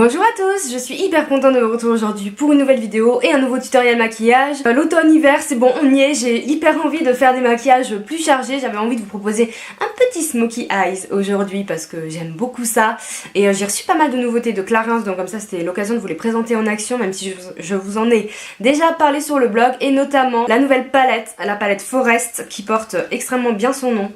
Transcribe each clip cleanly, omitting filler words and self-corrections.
Bonjour à tous, je suis hyper contente de vous retrouver aujourd'hui pour une nouvelle vidéo et un nouveau tutoriel maquillage. L'automne-hiver c'est bon, on y est, j'ai hyper envie de faire des maquillages plus chargés. J'avais envie de vous proposer un petit smokey eyes aujourd'hui parce que j'aime beaucoup ça. Et j'ai reçu pas mal de nouveautés de Clarins, donc comme ça c'était l'occasion de vous les présenter en action, même si je vous en ai déjà parlé sur le blog. Et notamment la nouvelle palette, la palette Forest, qui porte extrêmement bien son nom,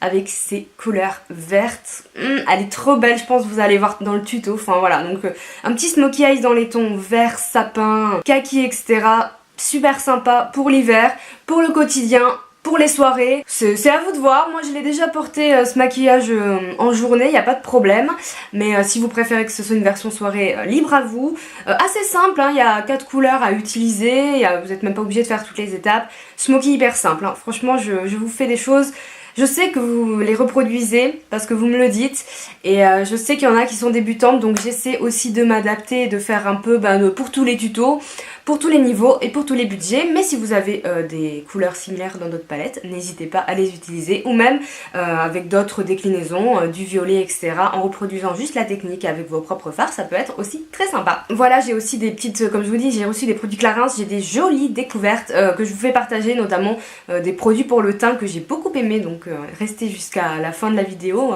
avec ses couleurs vertes. Elle est trop belle, je pense que vous allez voir dans le tuto. Enfin voilà, donc un petit smokey eyes dans les tons vert, sapin, kaki, etc. Super sympa pour l'hiver, pour le quotidien, pour les soirées. C'est à vous de voir. Moi je l'ai déjà porté ce maquillage en journée, il n'y a pas de problème. Mais si vous préférez que ce soit une version soirée, libre à vous. Assez simple, il y a 4 couleurs à utiliser, vous n'êtes même pas obligé de faire toutes les étapes. Smokey hyper simple, franchement je vous fais des choses. Je sais que vous les reproduisez parce que vous me le dites et je sais qu'il y en a qui sont débutantes, donc j'essaie aussi de m'adapter et de faire un peu pour tous les tutos, pour tous les niveaux et pour tous les budgets. Mais si vous avez des couleurs similaires dans d'autres palettes, n'hésitez pas à les utiliser, ou même avec d'autres déclinaisons, du violet, etc. En reproduisant juste la technique avec vos propres fards, ça peut être aussi très sympa. Voilà, j'ai aussi des petites, comme je vous dis, j'ai reçu des produits Clarins, j'ai des jolies découvertes que je vous fais partager, notamment des produits pour le teint que j'ai beaucoup aimé, donc restez jusqu'à la fin de la vidéo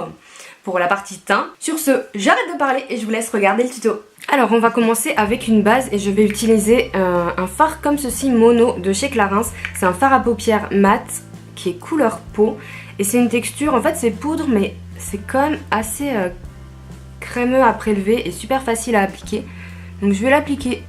pour la partie teint. Sur ce, j'arrête de parler et je vous laisse regarder le tuto. Alors on va commencer avec une base et je vais utiliser un fard comme ceci mono de chez Clarins. C'est un fard à paupières mat qui est couleur peau et c'est une texture, en fait c'est poudre mais c'est quand même assez crémeux à prélever et super facile à appliquer. Donc je vais l'appliquer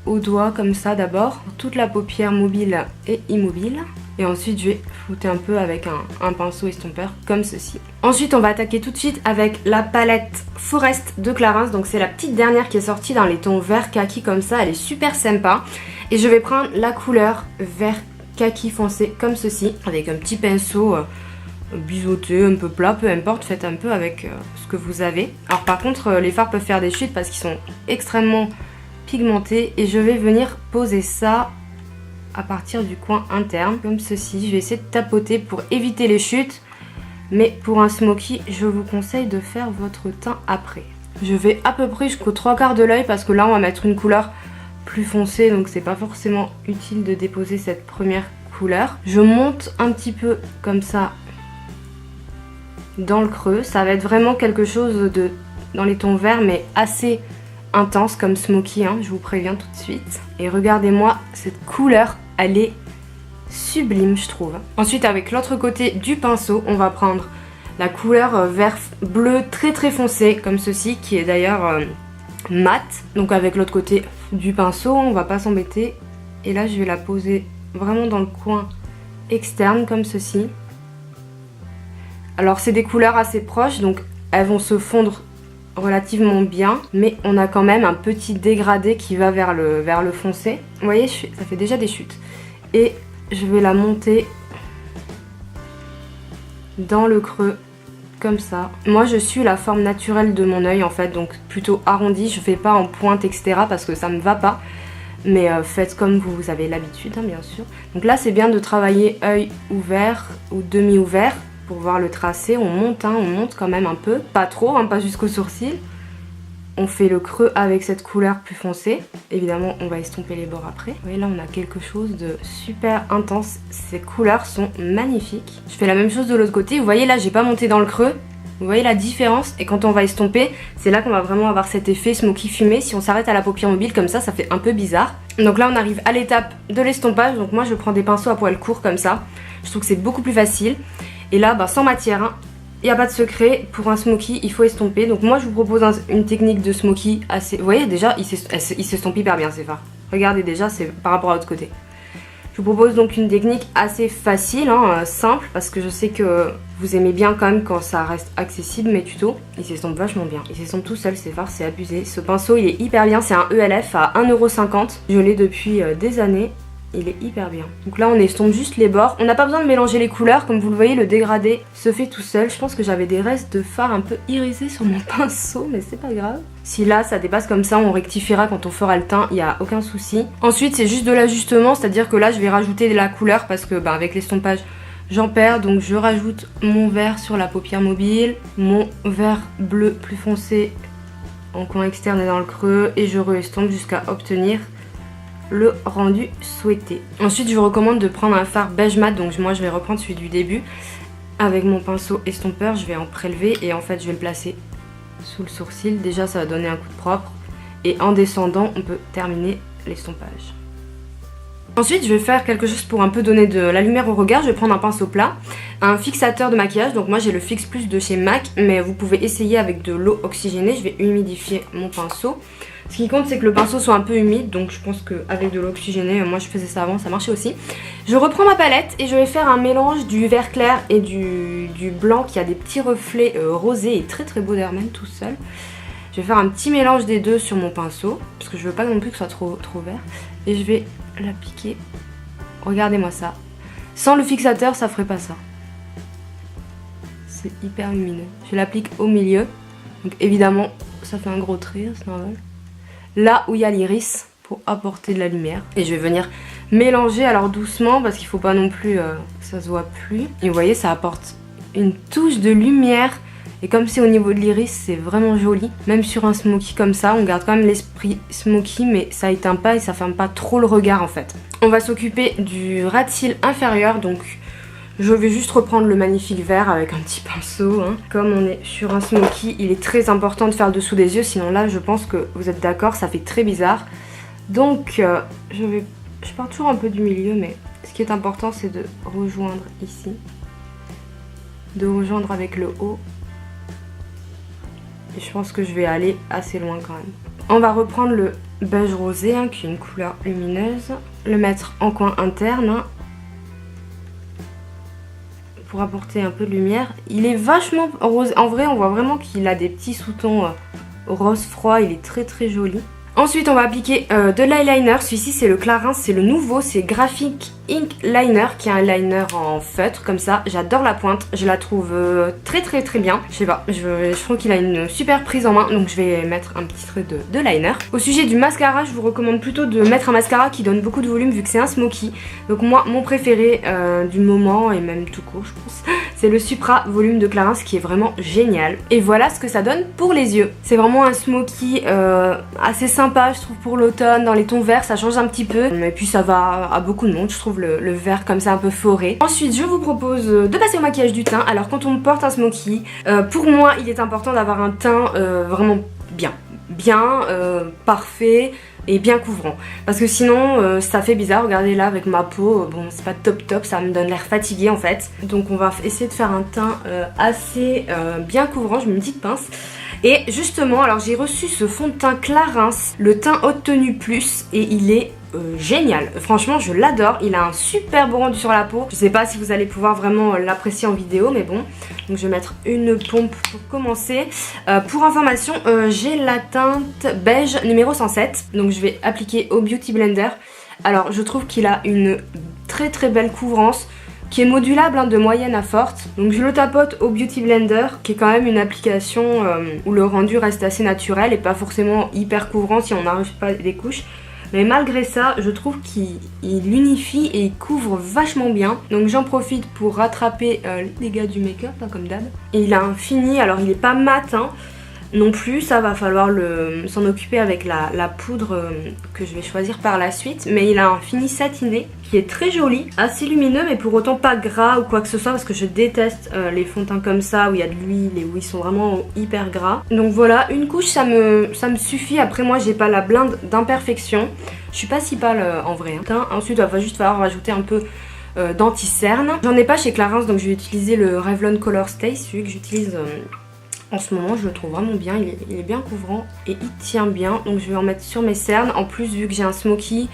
au doigt comme ça d'abord, toute la paupière mobile et immobile. Et ensuite je vais flouter un peu avec un pinceau estompeur comme ceci. Ensuite on va attaquer tout de suite avec la palette Forest de Clarins. Donc c'est la petite dernière qui est sortie dans les tons vert kaki comme ça. Elle est super sympa. Et je vais prendre la couleur vert kaki foncé comme ceci. Avec un petit pinceau biseauté, un peu plat, peu importe. Faites un peu avec ce que vous avez. Alors par contre les fards peuvent faire des chutes parce qu'ils sont extrêmement pigmentés. Et je vais venir poser ça à partir du coin interne, comme ceci. Je vais essayer de tapoter pour éviter les chutes, mais pour un smokey, je vous conseille de faire votre teint après. Je vais à peu près jusqu'aux 3/4 de l'œil parce que là on va mettre une couleur plus foncée, donc c'est pas forcément utile de déposer cette première couleur. Je monte un petit peu comme ça dans le creux. Ça va être vraiment quelque chose de dans les tons verts, mais assez intense comme smokey, je vous préviens tout de suite. Et regardez-moi cette couleur, elle est sublime je trouve. Ensuite avec l'autre côté du pinceau, on va prendre la couleur vert bleu très très foncé comme ceci, qui est d'ailleurs mat. Donc avec l'autre côté du pinceau, on va pas s'embêter. Et là je vais la poser vraiment dans le coin externe comme ceci. Alors c'est des couleurs assez proches, donc elles vont se fondre relativement bien, mais on a quand même un petit dégradé qui va vers le foncé. Vous voyez, ça fait déjà des chutes. Et je vais la monter dans le creux, comme ça. Moi, je suis la forme naturelle de mon œil, en fait, donc plutôt arrondi. Je fais pas en pointe, etc., parce que ça me va pas. Mais faites comme vous avez l'habitude, bien sûr. Donc là, c'est bien de travailler œil ouvert ou demi-ouvert. Pour voir le tracé, on monte quand même un peu, pas trop, pas jusqu'au sourcil. On fait le creux avec cette couleur plus foncée. Évidemment, on va estomper les bords après. Vous voyez, là, on a quelque chose de super intense. Ces couleurs sont magnifiques. Je fais la même chose de l'autre côté. Vous voyez, là, j'ai pas monté dans le creux. Vous voyez la différence? Et quand on va estomper, c'est là qu'on va vraiment avoir cet effet smokey fumé. Si on s'arrête à la paupière mobile comme ça fait un peu bizarre. Donc là, on arrive à l'étape de l'estompage. Donc moi, je prends des pinceaux à poil court comme ça. Je trouve que c'est beaucoup plus facile. Et là, sans matière, il n'y a pas de secret. Pour un smokey, il faut estomper. Donc moi, je vous propose une technique de smokey assez... Vous voyez, déjà, il s'estompe hyper bien, ces fards. Regardez déjà, c'est par rapport à l'autre côté. Je vous propose donc une technique assez facile, simple, parce que je sais que vous aimez bien quand même quand ça reste accessible, mes tutos. Il s'estompe vachement bien. Il s'estompe tout seul, ces fards, c'est abusé. Ce pinceau, il est hyper bien. C'est un ELF à 1,50 €. Je l'ai depuis des années. Il est hyper bien. Donc là on estompe juste les bords. On n'a pas besoin de mélanger les couleurs. Comme vous le voyez, le dégradé se fait tout seul. Je pense que j'avais des restes de fard un peu irisés sur mon pinceau, mais c'est pas grave. Si là ça dépasse comme ça, on rectifiera quand on fera le teint, il n'y a aucun souci. Ensuite c'est juste de l'ajustement, c'est-à-dire que là je vais rajouter de la couleur parce que avec l'estompage j'en perds. Donc je rajoute mon vert sur la paupière mobile, mon vert bleu plus foncé en coin externe et dans le creux et je re-estompe jusqu'à obtenir le rendu souhaité. Ensuite je vous recommande de prendre un fard beige mat, donc moi je vais reprendre celui du début. Avec mon pinceau estompeur je vais en prélever et en fait je vais le placer sous le sourcil. Déjà ça va donner un coup de propre et en descendant on peut terminer l'estompage. Ensuite je vais faire quelque chose pour un peu donner de la lumière au regard. Je vais prendre un pinceau plat, un fixateur de maquillage, donc moi j'ai le Fix Plus de chez MAC, mais vous pouvez essayer avec de l'eau oxygénée. Je vais humidifier mon pinceau. Ce qui compte c'est que le pinceau soit un peu humide, donc je pense qu'avec de l'eau oxygénée, moi je faisais ça avant, ça marchait aussi. Je reprends ma palette et je vais faire un mélange du vert clair et du blanc qui a des petits reflets rosés et très très beau d'ailleurs même tout seul. Je vais faire un petit mélange des deux sur mon pinceau, parce que je veux pas non plus que ce soit trop vert. Et je vais l'appliquer. Regardez-moi ça. Sans le fixateur, ça ferait pas ça. C'est hyper lumineux. Je l'applique au milieu. Donc évidemment, ça fait un gros trait, c'est normal. Là où il y a l'iris, pour apporter de la lumière. Et je vais venir mélanger alors doucement, parce qu'il faut pas non plus que ça se voit plus. Et vous voyez, ça apporte une touche de lumière. Et comme c'est au niveau de l'iris, c'est vraiment joli. Même sur un smoky comme ça, on garde quand même l'esprit smoky, mais ça éteint pas et ça ferme pas trop le regard en fait. On va s'occuper du ras de cils inférieur, donc je vais juste reprendre le magnifique vert avec un petit pinceau. Comme on est sur un smoky, il est très important de faire le dessous des yeux, sinon là je pense que vous êtes d'accord, ça fait très bizarre. Donc je pars toujours un peu du milieu, mais ce qui est important c'est de rejoindre ici. De rejoindre avec le haut. Et je pense que je vais aller assez loin quand même. On va reprendre le beige rosé, qui est une couleur lumineuse. Le mettre en coin interne. Pour apporter un peu de lumière. Il est vachement rose. En vrai, on voit vraiment qu'il a des petits sous-tons rose froid. Il est très très joli. Ensuite, on va appliquer de l'eyeliner. Celui-ci, c'est le Clarins, c'est le nouveau. C'est Graphic Ink Liner, qui est un liner en feutre, comme ça. J'adore la pointe. Je la trouve très très très bien. Je sais pas, je trouve qu'il a une super prise en main. Donc, je vais mettre un petit trait de liner. Au sujet du mascara, je vous recommande plutôt de mettre un mascara qui donne beaucoup de volume, vu que c'est un smoky. Donc, moi, mon préféré du moment, et même tout court, je pense, c'est le Supra Volume de Clarins, qui est vraiment génial. Et voilà ce que ça donne pour les yeux. C'est vraiment un smoky assez sympa, je trouve, pour l'automne. Dans les tons verts, ça change un petit peu. Et puis ça va à beaucoup de monde, je trouve le vert comme ça un peu forêt. Ensuite, je vous propose de passer au maquillage du teint. Alors quand on porte un smoky, pour moi, il est important d'avoir un teint vraiment bien, parfait et bien couvrant. Parce que sinon, ça fait bizarre. Regardez là avec ma peau, bon, c'est pas top, ça me donne l'air fatigué en fait. Donc on va essayer de faire un teint assez bien couvrant. Je mets une petite pince. Et justement, alors j'ai reçu ce fond de teint Clarins, le teint Haute Tenue Plus, et il est génial. Franchement, je l'adore. Il a un super beau rendu sur la peau. Je sais pas si vous allez pouvoir vraiment l'apprécier en vidéo, mais bon. Donc je vais mettre une pompe pour commencer. Pour information, j'ai la teinte beige numéro 107. Donc je vais appliquer au Beauty Blender. Alors je trouve qu'il a une très très belle couvrance, qui est modulable de moyenne à forte. Donc je le tapote au Beauty Blender, qui est quand même une application où le rendu reste assez naturel et pas forcément hyper couvrant si on n'arrive pas des couches. Mais malgré ça, je trouve qu'il unifie et il couvre vachement bien. Donc j'en profite pour rattraper les dégâts du make-up, comme d'hab. Et il a un fini, alors il est pas mat non plus, ça va falloir s'en occuper avec la poudre que je vais choisir par la suite. Mais il a un fini satiné qui est très joli, assez lumineux, mais pour autant pas gras ou quoi que ce soit, parce que je déteste les fonds de teint comme ça où il y a de l'huile et où ils sont vraiment hyper gras. Donc voilà, une couche ça me suffit. Après moi j'ai pas la blinde d'imperfection, je suis pas si pâle en vrai. Ensuite il va juste falloir rajouter un peu d'anti-cerne. J'en ai pas chez Clarins, donc je vais utiliser le Revlon Color Stay, celui que j'utilise en ce moment. Je le trouve vraiment bien, il est bien couvrant et il tient bien. Donc je vais en mettre sur mes cernes. En plus, vu que j'ai un smoky,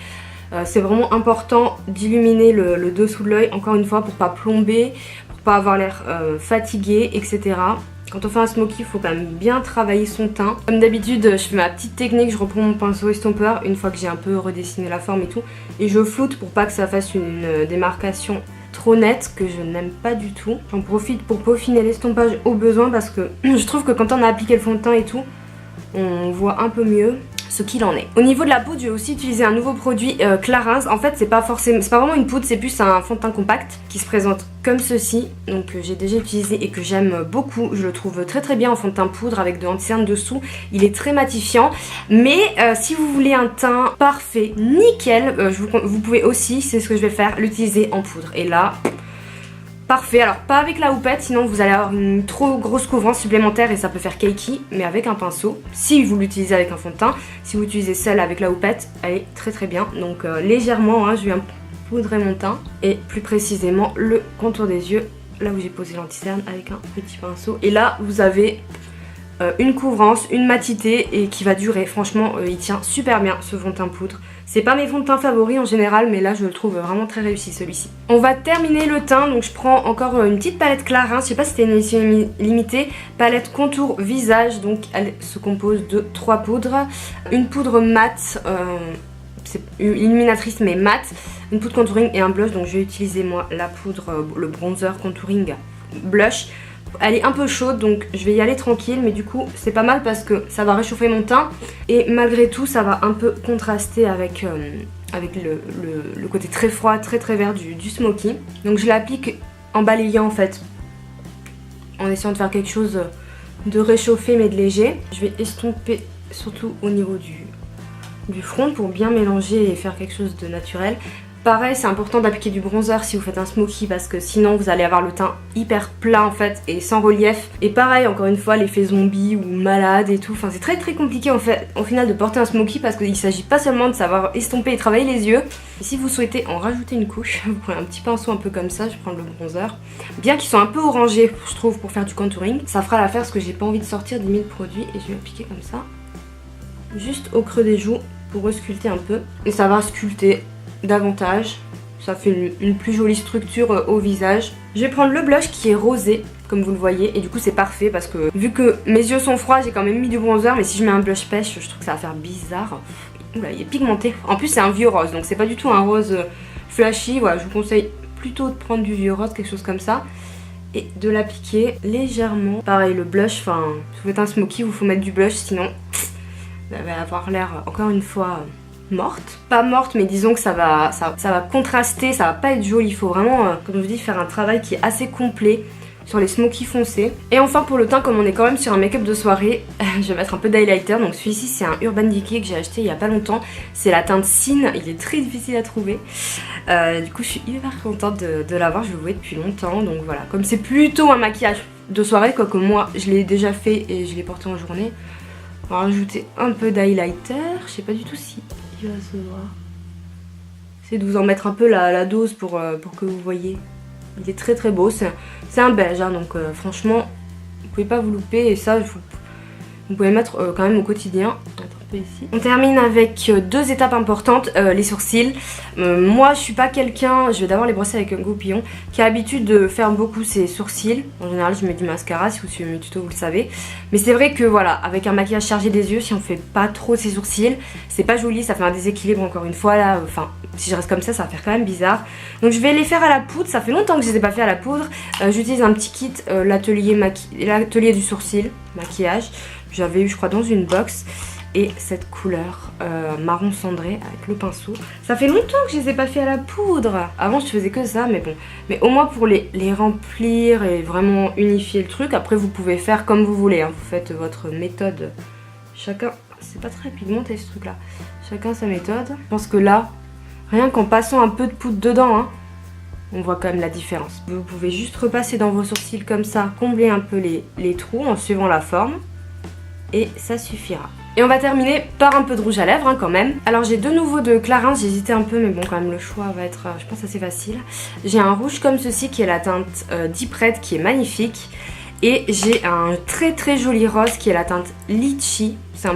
c'est vraiment important d'illuminer le dessous de l'œil, encore une fois, pour pas plomber, pour pas avoir l'air fatigué, etc. Quand on fait un smoky, il faut quand même bien travailler son teint. Comme d'habitude, je fais ma petite technique, je reprends mon pinceau estompeur une fois que j'ai un peu redessiné la forme et tout, et je floute pour pas que ça fasse une démarcation trop nette que je n'aime pas du tout. J'en profite pour peaufiner l'estompage au besoin, parce que je trouve que quand on a appliqué le fond de teint et tout, on voit un peu mieux. ce qu'il en est. Au niveau de la poudre, j'ai aussi utilisé un nouveau produit Clarins. En fait, c'est pas vraiment une poudre, c'est plus un fond de teint compact qui se présente comme ceci. Donc j'ai déjà utilisé et que j'aime beaucoup. Je le trouve très très bien en fond de teint poudre avec de l'anti-cerne dessous. Il est très matifiant. Mais si vous voulez un teint parfait, nickel, vous pouvez aussi, c'est ce que je vais faire, l'utiliser en poudre. Et là... parfait, alors pas avec la houppette, sinon vous allez avoir une trop grosse couvrance supplémentaire et ça peut faire cakey, mais avec un pinceau, si vous l'utilisez avec un fond de teint, si vous l'utilisez seul avec la houppette, elle est très très bien. Donc légèrement, hein, je viens poudrer mon teint et plus précisément le contour des yeux, là où j'ai posé l'anti-cerne avec un petit pinceau. Et là vous avez une couvrance, une matité et qui va durer. Franchement, il tient super bien ce fond de teint poudre. C'est pas mes fonds de teint favoris en général, mais là je le trouve vraiment très réussi celui-ci. On va terminer le teint, donc je prends encore une petite palette Clarins, je sais pas si c'était une édition limitée, palette contour visage, donc elle se compose de 3 poudres. Une poudre mat, c'est illuminatrice mais mat, une poudre contouring et un blush, donc je vais utiliser moi la poudre, le bronzer contouring blush. Elle est un peu chaude donc je vais y aller tranquille, mais du coup c'est pas mal parce que ça va réchauffer mon teint et malgré tout ça va un peu contraster avec le côté très froid, très très vert du smoky. Donc je l'applique en balayant en fait, en essayant de faire quelque chose de réchauffé mais de léger. Je vais estomper surtout au niveau du front pour bien mélanger et faire quelque chose de naturel. Pareil, c'est important d'appliquer du bronzer si vous faites un smoky parce que sinon vous allez avoir le teint hyper plat en fait et sans relief. Et pareil, encore une fois, l'effet zombie ou malade et tout. Enfin, c'est très très compliqué en fait au final de porter un smoky parce qu'il s'agit pas seulement de savoir estomper et travailler les yeux. Et si vous souhaitez en rajouter une couche, vous prenez un petit pinceau un peu comme ça, je prends le bronzer. Bien qu'ils soient un peu orangés, je trouve, pour faire du contouring. Ça fera l'affaire parce que j'ai pas envie de sortir 10 000 produits et je vais appliquer comme ça. Juste au creux des joues pour resculpter un peu. Et ça va sculpter davantage, ça fait une plus jolie structure au visage. Je vais prendre le blush qui est rosé comme vous le voyez et du coup c'est parfait parce que vu que mes yeux sont froids j'ai quand même mis du bronzer, mais si je mets un blush pêche je trouve que ça va faire bizarre. Oula, il est pigmenté, en plus c'est un vieux rose donc c'est pas du tout un rose flashy. Voilà, je vous conseille plutôt de prendre du vieux rose, quelque chose comme ça, et de l'appliquer légèrement. Pareil, le blush, enfin si vous faites un smoky il faut mettre du blush, sinon ça va avoir l'air encore une fois morte. Pas morte, mais disons que ça va contraster, ça va pas être joli. Il faut vraiment, comme je vous dis, faire un travail qui est assez complet sur les smokies foncés. Et enfin pour le teint, comme on est quand même sur un make-up de soirée, je vais mettre un peu d'highlighter. Donc celui-ci c'est un Urban Decay que j'ai acheté il y a pas longtemps. C'est la teinte Sin, il est très difficile à trouver. Du coup je suis hyper contente de l'avoir, je le voulais depuis longtemps. Donc voilà, comme c'est plutôt un maquillage de soirée, quoique moi je l'ai déjà fait et je l'ai porté en journée. On va rajouter un peu d'highlighter, je sais pas du tout si il va se voir. J'essaie de vous en mettre un peu la dose pour que vous voyez. Il est très très beau, c'est un beige, hein, donc franchement vous pouvez pas vous louper et ça vous pouvez mettre quand même au quotidien. Ici. On termine avec 2 étapes importantes, les sourcils. Moi je suis pas quelqu'un, je vais d'abord les brosser avec un goupillon, qui a l'habitude de faire beaucoup ses sourcils. En général je mets du mascara, si vous suivez mes tutos vous le savez. Mais c'est vrai que voilà, avec un maquillage chargé des yeux, si on fait pas trop ses sourcils, c'est pas joli, ça fait un déséquilibre encore une fois là. Enfin, si je reste comme ça va faire quand même bizarre. Donc je vais les faire à la poudre, ça fait longtemps que je les ai pas fait à la poudre. J'utilise un petit kit, l'atelier du sourcil, maquillage. J'avais eu je crois dans une box. Et cette couleur marron cendré avec le pinceau. Ça fait longtemps que je les ai pas fait à la poudre. Avant je faisais que ça, mais bon. Mais au moins pour les remplir et vraiment unifier le truc. Après vous pouvez faire comme vous voulez, hein. Vous faites votre méthode. Chacun, c'est pas très pigmenté ce truc là. Chacun sa méthode. Je pense que là, rien qu'en passant un peu de poudre dedans, hein, on voit quand même la différence. Vous pouvez juste repasser dans vos sourcils comme ça, combler un peu les trous en suivant la forme. Et ça suffira. Et on va terminer par un peu de rouge à lèvres, hein, quand même. Alors j'ai de nouveau de Clarins, j'ai hésité un peu mais bon quand même le choix va être je pense assez facile. J'ai un rouge comme ceci qui est la teinte Deep Red qui est magnifique. Et j'ai un très très joli rose qui est la teinte Litchi. C'est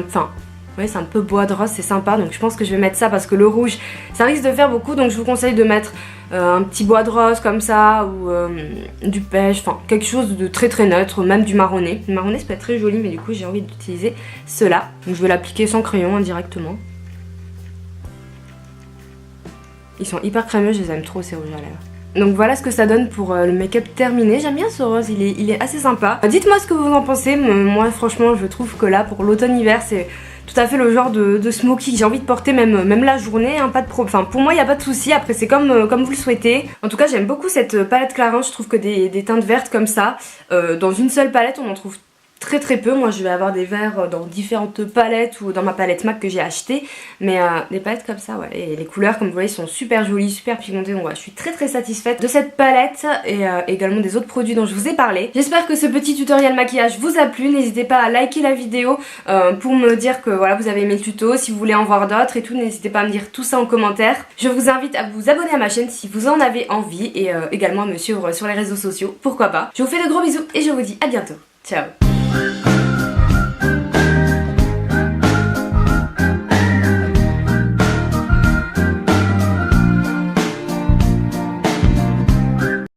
un peu bois de rose, c'est sympa, donc je pense que je vais mettre ça parce que le rouge ça risque de faire beaucoup, donc je vous conseille de mettre un petit bois de rose comme ça ou du pêche, enfin quelque chose de très très neutre, même du marronné. Le marronné ça peut être très joli, mais du coup j'ai envie d'utiliser cela, donc je vais l'appliquer sans crayon indirectement. Ils sont hyper crémeux, je les aime trop ces rouges à lèvres. Donc voilà ce que ça donne pour le make-up terminé. J'aime bien ce rose, il est assez sympa. Dites-moi ce que vous en pensez. Moi franchement je trouve que là pour l'automne-hiver c'est tout à fait le genre de smoky que j'ai envie de porter même la journée, hein, pas de enfin pour moi il n'y a pas de souci, après c'est comme vous le souhaitez. En tout cas j'aime beaucoup cette palette Clarins, je trouve que des teintes vertes comme ça, dans une seule palette on en trouve très peu. Moi je vais avoir des verres dans différentes palettes ou dans ma palette MAC que j'ai acheté, mais des palettes comme ça, ouais, et les couleurs comme vous voyez sont super jolies, super pigmentées, donc ouais, je suis très satisfaite de cette palette et également des autres produits dont je vous ai parlé. J'espère que ce petit tutoriel maquillage vous a plu, n'hésitez pas à liker la vidéo pour me dire que voilà vous avez aimé le tuto, si vous voulez en voir d'autres et tout, n'hésitez pas à me dire tout ça en commentaire. Je vous invite à vous abonner à ma chaîne si vous en avez envie et également à me suivre sur les réseaux sociaux, pourquoi pas. Je vous fais de gros bisous et je vous dis à bientôt, ciao.